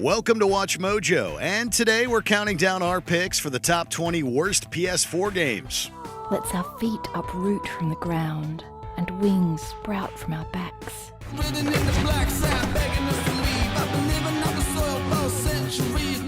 Welcome to Watch Mojo, and today we're counting down our picks for the top 20 worst PS4 games. Let's our feet uproot from the ground and wings sprout from our backs. Written in the black sand, begging us to leave. I've been living on the soil for centuries.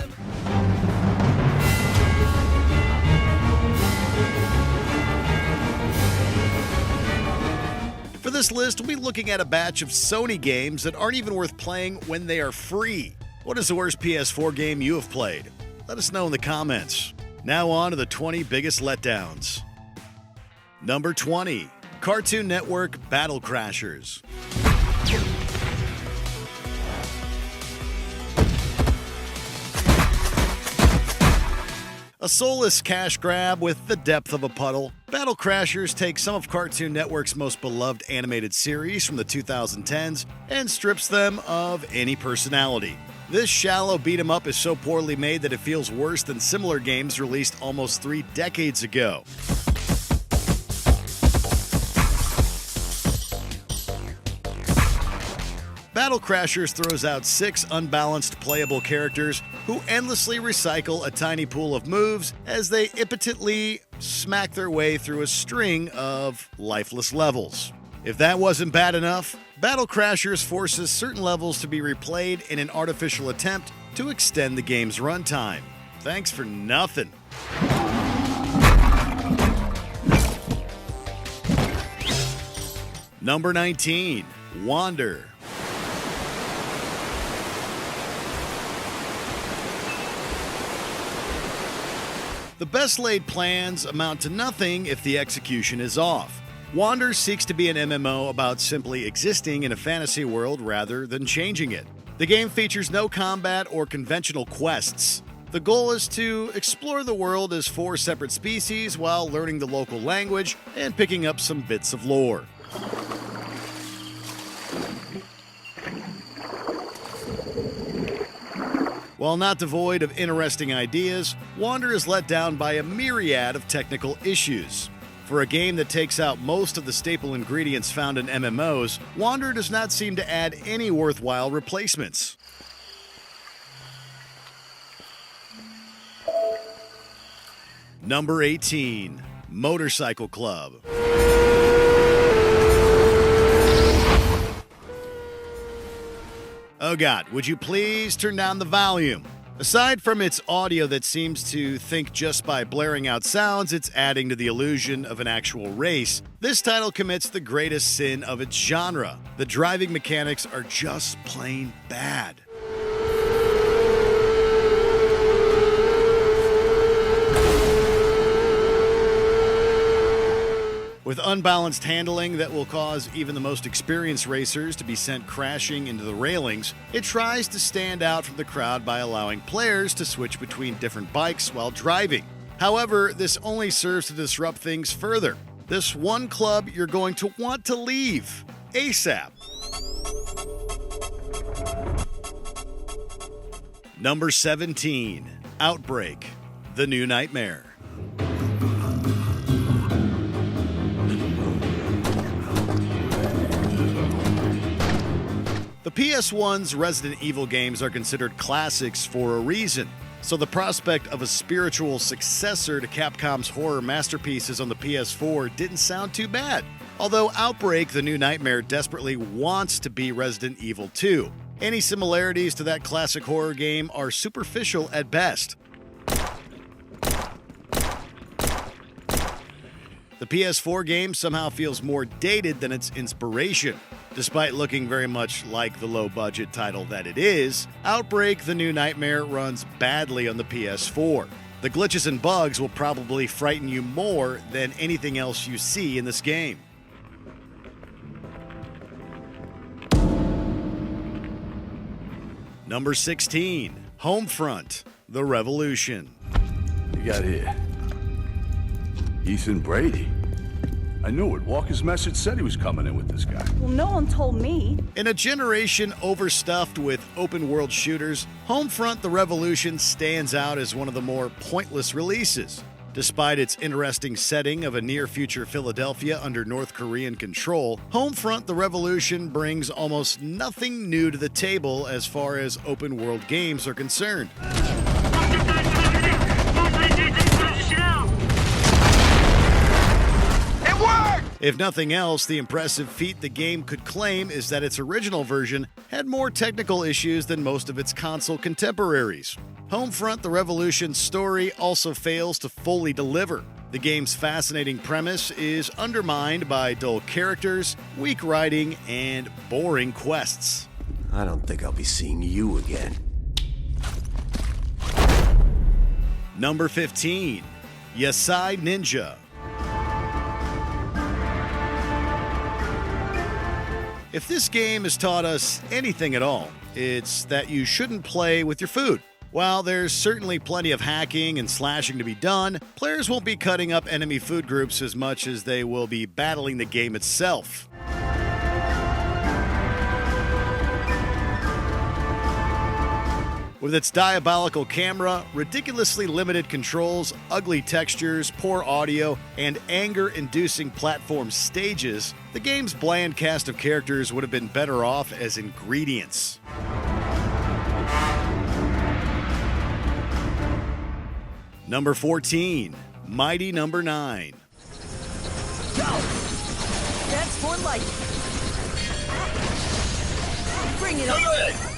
For this list, we'll be looking at a batch of Sony games that aren't even worth playing when they are free. What is the worst PS4 game you have played? Let us know in the comments. Now on to the 20 biggest letdowns. Number 20, Cartoon Network Battle Crashers. A soulless cash grab with the depth of a puddle, Battle Crashers takes some of Cartoon Network's most beloved animated series from the 2010s and strips them of any personality. This shallow beat-em-up is so poorly made that it feels worse than similar games released almost 3 decades ago. Battle Crashers throws out 6 unbalanced playable characters who endlessly recycle a tiny pool of moves as they impotently smack their way through a string of lifeless levels. If that wasn't bad enough, Battle Crashers forces certain levels to be replayed in an artificial attempt to extend the game's runtime. Thanks for nothing. Number 19, Wander. The best laid plans amount to nothing if the execution is off. Wander seeks to be an MMO about simply existing in a fantasy world rather than changing it. The game features no combat or conventional quests. The goal is to explore the world as 4 separate species while learning the local language and picking up some bits of lore. While not devoid of interesting ideas, Wander is let down by a myriad of technical issues. For a game that takes out most of the staple ingredients found in MMOs, Wander does not seem to add any worthwhile replacements. Number 18, Motorcycle Club. Oh God, would you please turn down the volume? Aside from its audio that seems to think just by blaring out sounds it's adding to the illusion of an actual race, this title commits the greatest sin of its genre. The driving mechanics are just plain bad. With unbalanced handling that will cause even the most experienced racers to be sent crashing into the railings, it tries to stand out from the crowd by allowing players to switch between different bikes while driving. However, this only serves to disrupt things further. This one club you're going to want to leave ASAP. Number 17, Outbreak The New Nightmare. The PS1's Resident Evil games are considered classics for a reason, so the prospect of a spiritual successor to Capcom's horror masterpieces on the PS4 didn't sound too bad. Although Outbreak The New Nightmare desperately wants to be Resident Evil 2. Any similarities to that classic horror game are superficial at best. The PS4 game somehow feels more dated than its inspiration. Despite looking very much like the low-budget title that it is, Outbreak The New Nightmare runs badly on the PS4. The glitches and bugs will probably frighten you more than anything else you see in this game. Number 16, Homefront The Revolution. You got here. Ethan Brady. I knew it. Walker's message said he was coming in with this guy. Well, no one told me. In a generation overstuffed with open-world shooters, Homefront The Revolution stands out as one of the more pointless releases. Despite its interesting setting of a near-future Philadelphia under North Korean control, Homefront The Revolution brings almost nothing new to the table as far as open-world games are concerned. If nothing else, the impressive feat the game could claim is that its original version had more technical issues than most of its console contemporaries. Homefront The Revolution's story also fails to fully deliver. The game's fascinating premise is undermined by dull characters, weak writing, and boring quests. I don't think I'll be seeing you again. Number 15. Yasai Ninja. If this game has taught us anything at all, it's that you shouldn't play with your food. While there's certainly plenty of hacking and slashing to be done, players won't be cutting up enemy food groups as much as they will be battling the game itself. With its diabolical camera, ridiculously limited controls, ugly textures, poor audio, and anger-inducing platform stages, the game's bland cast of characters would have been better off as ingredients. Number 14. Mighty Number 9. Go! That's for light. Bring it on!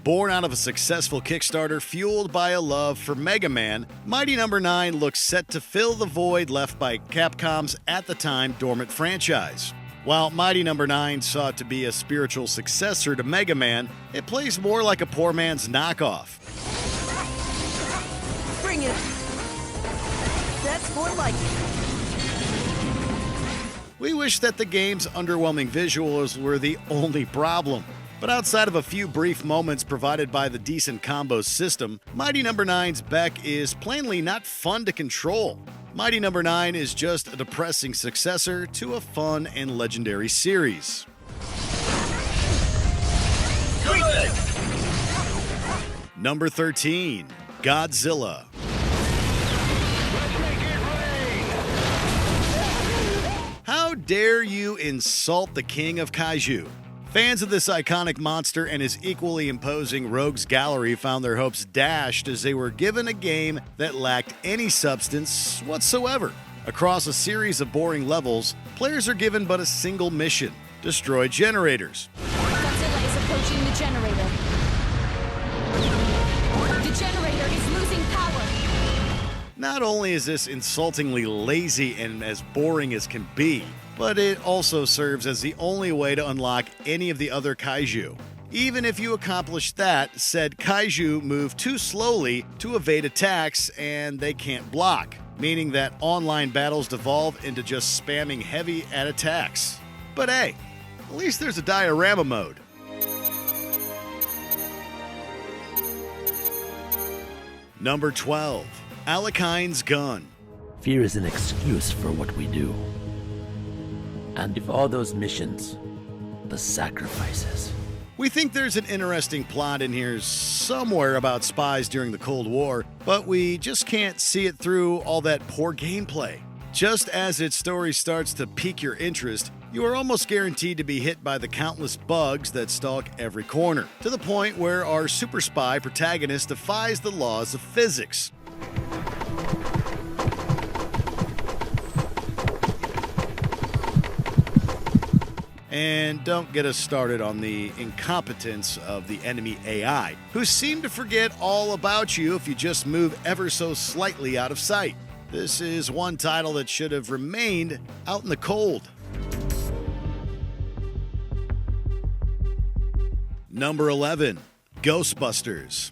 Born out of a successful Kickstarter fueled by a love for Mega Man, Mighty Number 9 looks set to fill the void left by Capcom's at the time dormant franchise. While Mighty Number 9 sought to be a spiritual successor to Mega Man, it plays more like a poor man's knockoff. Bring it! That's for light. We wish that the game's underwhelming visuals were the only problem. But outside of a few brief moments provided by the decent combo system, Mighty Number 9's Beck is plainly not fun to control. Mighty Number 9 is just a depressing successor to a fun and legendary series. Good! Number 13. Godzilla. How dare you insult the king of kaiju? Fans of this iconic monster and his equally imposing rogues gallery found their hopes dashed as they were given a game that lacked any substance whatsoever. Across a series of boring levels, players are given but a single mission: destroy generators. Godzilla is approaching the generator. The generator is losing power. Not only is this insultingly lazy and as boring as can be, but it also serves as the only way to unlock any of the other kaiju. Even if you accomplish that, said kaiju move too slowly to evade attacks and they can't block, meaning that online battles devolve into just spamming heavy at attacks. But hey, at least there's a diorama mode. Number 12. Alekhines Gun. Fear is an excuse for what we do. And if all those missions, the sacrifices. We think there's an interesting plot in here somewhere about spies during the Cold War, but we just can't see it through all that poor gameplay. Just as its story starts to pique your interest, you are almost guaranteed to be hit by the countless bugs that stalk every corner, to the point where our super spy protagonist defies the laws of physics. And don't get us started on the incompetence of the enemy AI, who seem to forget all about you if you just move ever so slightly out of sight. This is one title that should have remained out in the cold. Number 11. Ghostbusters.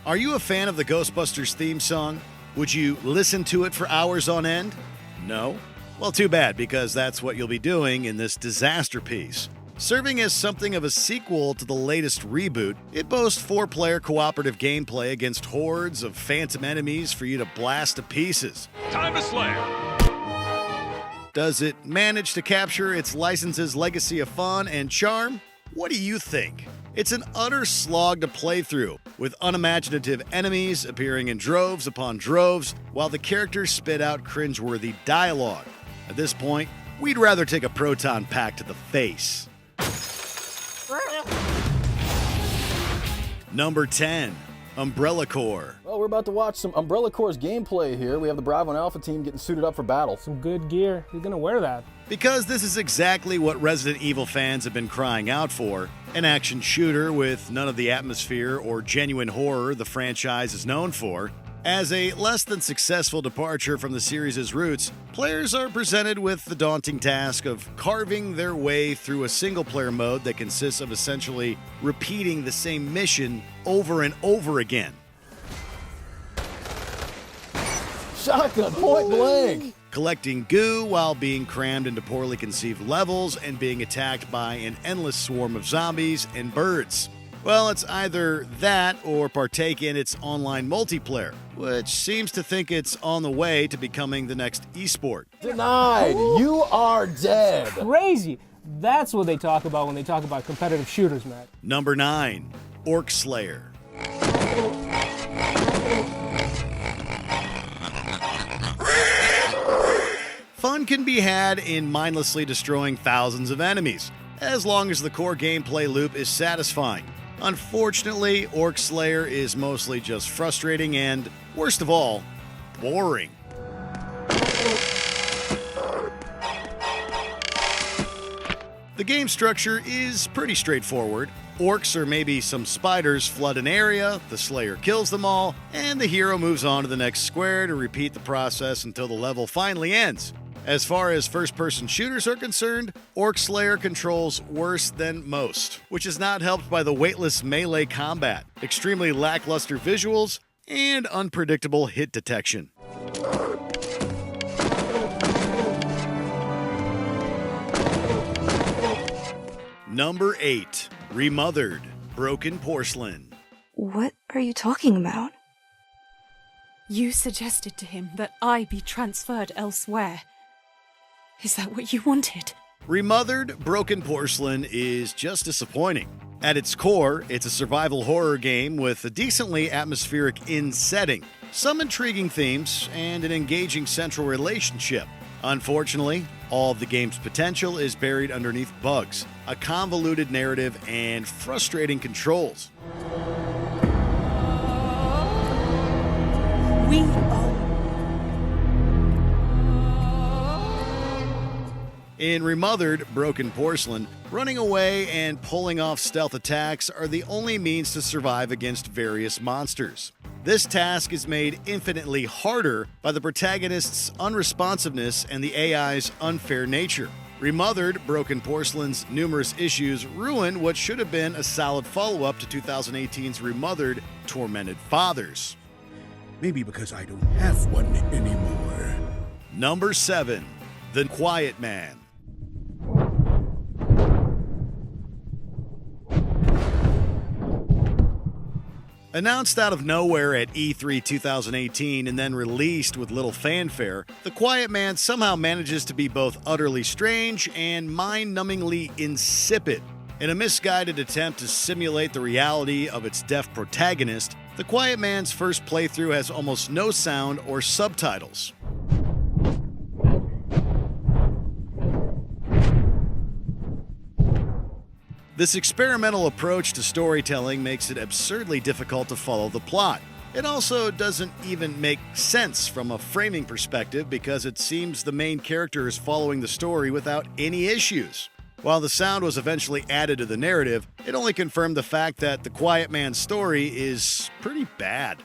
Are you a fan of the Ghostbusters theme song? Would you listen to it for hours on end? No? Well, too bad, because that's what you'll be doing in this disaster piece. Serving as something of a sequel to the latest reboot, it boasts 4-player cooperative gameplay against hordes of phantom enemies for you to blast to pieces. Time to slay! Does it manage to capture its license's legacy of fun and charm? What do you think? It's an utter slog to play through, with unimaginative enemies appearing in droves upon droves, while the characters spit out cringeworthy dialogue. At this point, we'd rather take a proton pack to the face. Number 10. Umbrella Corps. Well, we're about to watch some Umbrella Corps' gameplay here. We have the Bravo and Alpha team getting suited up for battle. Some good gear. Who's gonna wear that? Because this is exactly what Resident Evil fans have been crying out for. An action shooter with none of the atmosphere or genuine horror the franchise is known for. As a less than successful departure from the series' roots, players are presented with the daunting task of carving their way through a single-player mode that consists of essentially repeating the same mission over and over again. Shotgun, point blank! Collecting goo while being crammed into poorly conceived levels and being attacked by an endless swarm of zombies and birds. Well, it's either that or partake in its online multiplayer, which seems to think it's on the way to becoming the next esport. Denied! You are dead! Crazy! That's what they talk about when they talk about competitive shooters, Matt. Number 9. Orc Slayer. Fun can be had in mindlessly destroying thousands of enemies, as long as the core gameplay loop is satisfying. Unfortunately, Orc Slayer is mostly just frustrating and, worst of all, boring. The game structure is pretty straightforward. Orcs or maybe some spiders flood an area, the Slayer kills them all, and the hero moves on to the next square to repeat the process until the level finally ends. As far as first-person shooters are concerned, Orc Slayer controls worse than most, which is not helped by the weightless melee combat, extremely lackluster visuals, and unpredictable hit detection. Number 8. Remothered, Broken Porcelain. What are you talking about? You suggested to him that I be transferred elsewhere. Is that what you wanted? Remothered, Broken Porcelain is just disappointing. At its core, it's a survival horror game with a decently atmospheric setting, some intriguing themes, and an engaging central relationship. Unfortunately, all of the game's potential is buried underneath bugs, a convoluted narrative, and frustrating controls. We are. In Remothered, Broken Porcelain, running away and pulling off stealth attacks are the only means to survive against various monsters. This task is made infinitely harder by the protagonist's unresponsiveness and the AI's unfair nature. Remothered, Broken Porcelain's numerous issues ruin what should have been a solid follow-up to 2018's Remothered, Tormented Fathers. Maybe because I don't have one anymore. Number 7. The Quiet Man. Announced out of nowhere at E3 2018 and then released with little fanfare, The Quiet Man somehow manages to be both utterly strange and mind-numbingly insipid. In a misguided attempt to simulate the reality of its deaf protagonist, The Quiet Man's first playthrough has almost no sound or subtitles. This experimental approach to storytelling makes it absurdly difficult to follow the plot. It also doesn't even make sense from a framing perspective because it seems the main character is following the story without any issues. While the sound was eventually added to the narrative, it only confirmed the fact that The Quiet Man's story is pretty bad.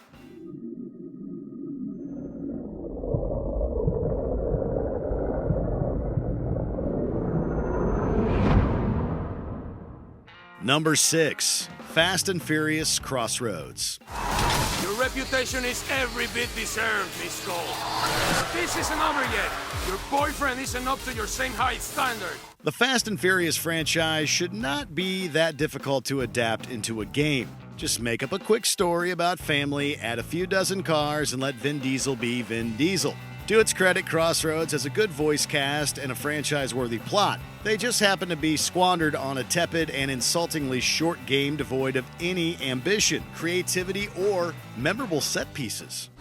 Number 6. Fast and Furious Crossroads. Your reputation is every bit deserved, Miss Gold. This isn't over yet. Your boyfriend isn't up to your same high standard. The Fast and Furious franchise should not be that difficult to adapt into a game. Just make up a quick story about family, add a few dozen cars, and let Vin Diesel be Vin Diesel. To its credit, Crossroads has a good voice cast and a franchise-worthy plot. They just happen to be squandered on a tepid and insultingly short game devoid of any ambition, creativity, or memorable set pieces.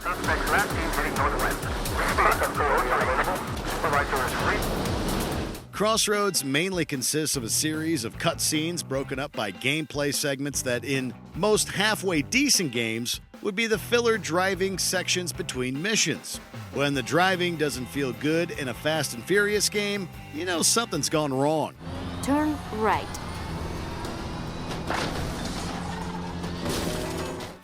Crossroads mainly consists of a series of cutscenes broken up by gameplay segments that, in most halfway decent games, would be the filler driving sections between missions. When the driving doesn't feel good in a Fast and Furious game, you know something's gone wrong. Turn right.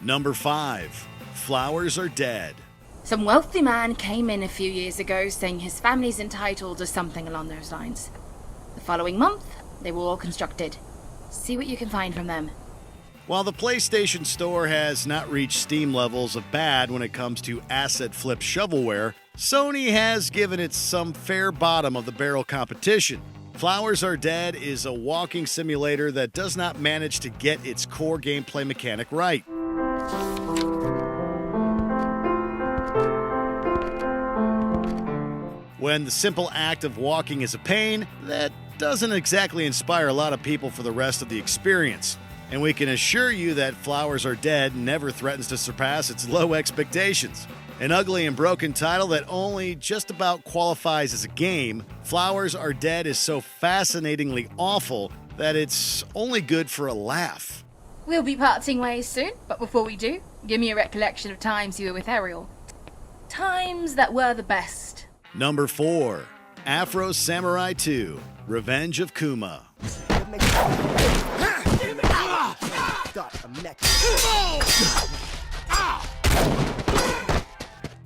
Number 5. Flowers Are Dead. Some wealthy man came in a few years ago saying his family's entitled to something along those lines. The following month, they were all constructed. See what you can find from them. While the PlayStation Store has not reached Steam levels of bad when it comes to asset flip shovelware, Sony has given it some fair bottom of the barrel competition. Flowers Are Dead is a walking simulator that does not manage to get its core gameplay mechanic right. When the simple act of walking is a pain, that doesn't exactly inspire a lot of people for the rest of the experience. And we can assure you that Flowers Are Dead never threatens to surpass its low expectations. An ugly and broken title that only just about qualifies as a game, Flowers Are Dead is so fascinatingly awful that it's only good for a laugh. We'll be parting ways soon, but before we do, give me a recollection of times you were with Ariel. Times that were the best. Number 4. Afro Samurai 2, Revenge of Kuma.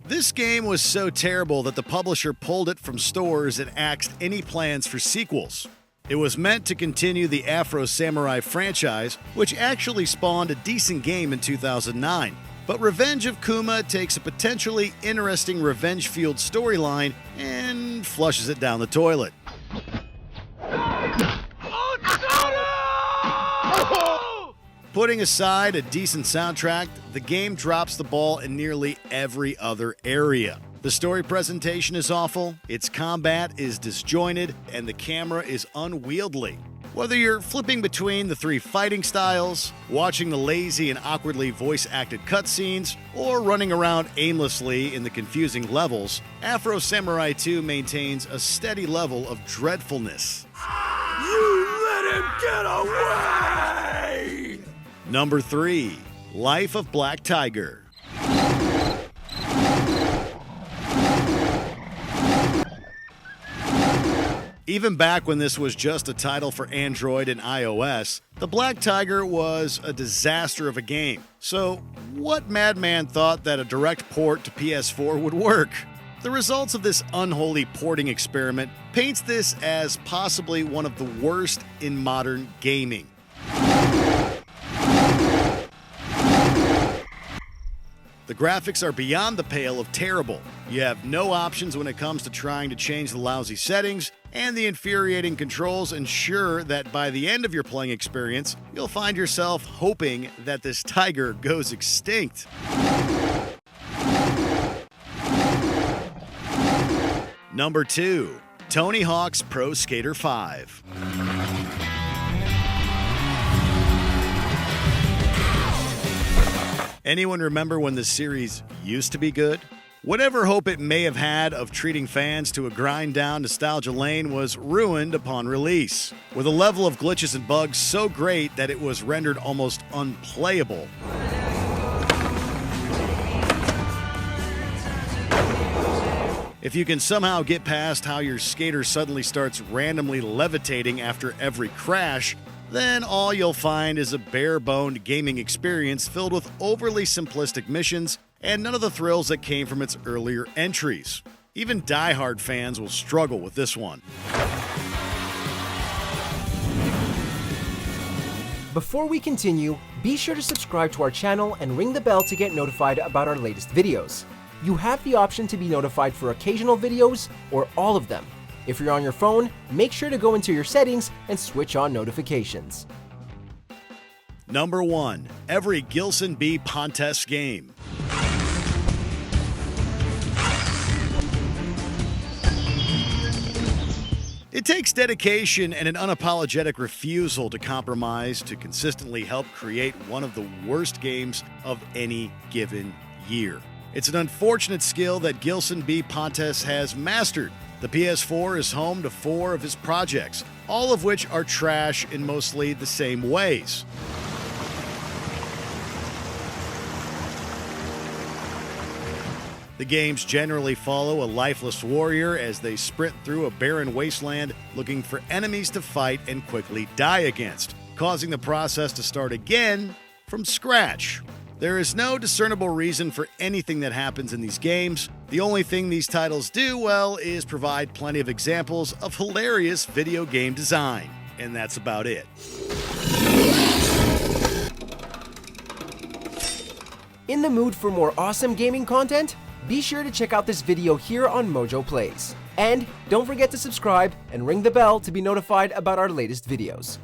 This game was so terrible that the publisher pulled it from stores and axed any plans for sequels. It was meant to continue the Afro Samurai franchise, which actually spawned a decent game in 2009. But Revenge of Kuma takes a potentially interesting revenge-fueled storyline and flushes it down the toilet. Putting aside a decent soundtrack, the game drops the ball in nearly every other area. The story presentation is awful, its combat is disjointed, and the camera is unwieldy. Whether you're flipping between the 3 fighting styles, watching the lazy and awkwardly voice-acted cutscenes, or running around aimlessly in the confusing levels, Afro Samurai 2 maintains a steady level of dreadfulness. You let him get away! Number 3. Life of Black Tiger. Even back when this was just a title for Android and iOS, the Black Tiger was a disaster of a game. So, what madman thought that a direct port to PS4 would work? The results of this unholy porting experiment paints this as possibly one of the worst in modern gaming. The graphics are beyond the pale of terrible. You have no options when it comes to trying to change the lousy settings, and the infuriating controls ensure that by the end of your playing experience, you'll find yourself hoping that this tiger goes extinct. Number 2. Tony Hawk's Pro Skater 5. Anyone remember when this series used to be good? Whatever hope it may have had of treating fans to a grind-down nostalgia lane was ruined upon release, with a level of glitches and bugs so great that it was rendered almost unplayable. If you can somehow get past how your skater suddenly starts randomly levitating after every crash, then all you'll find is a bare-boned gaming experience filled with overly simplistic missions and none of the thrills that came from its earlier entries. Even die-hard fans will struggle with this one. Before we continue, be sure to subscribe to our channel and ring the bell to get notified about our latest videos. You have the option to be notified for occasional videos or all of them. If you're on your phone, make sure to go into your settings and switch on notifications. Number 1. Every Gilson B. Pontes game. It takes dedication and an unapologetic refusal to compromise to consistently help create one of the worst games of any given year. It's an unfortunate skill that Gilson B. Pontes has mastered. The PS4 is home to 4 of his projects, all of which are trash in mostly the same ways. The games generally follow a lifeless warrior as they sprint through a barren wasteland looking for enemies to fight and quickly die against, causing the process to start again from scratch. There is no discernible reason for anything that happens in these games. The only thing these titles do well is provide plenty of examples of hilarious video game design, and that's about it. In the mood for more awesome gaming content? Be sure to check out this video here on Mojo Plays. And don't forget to subscribe and ring the bell to be notified about our latest videos.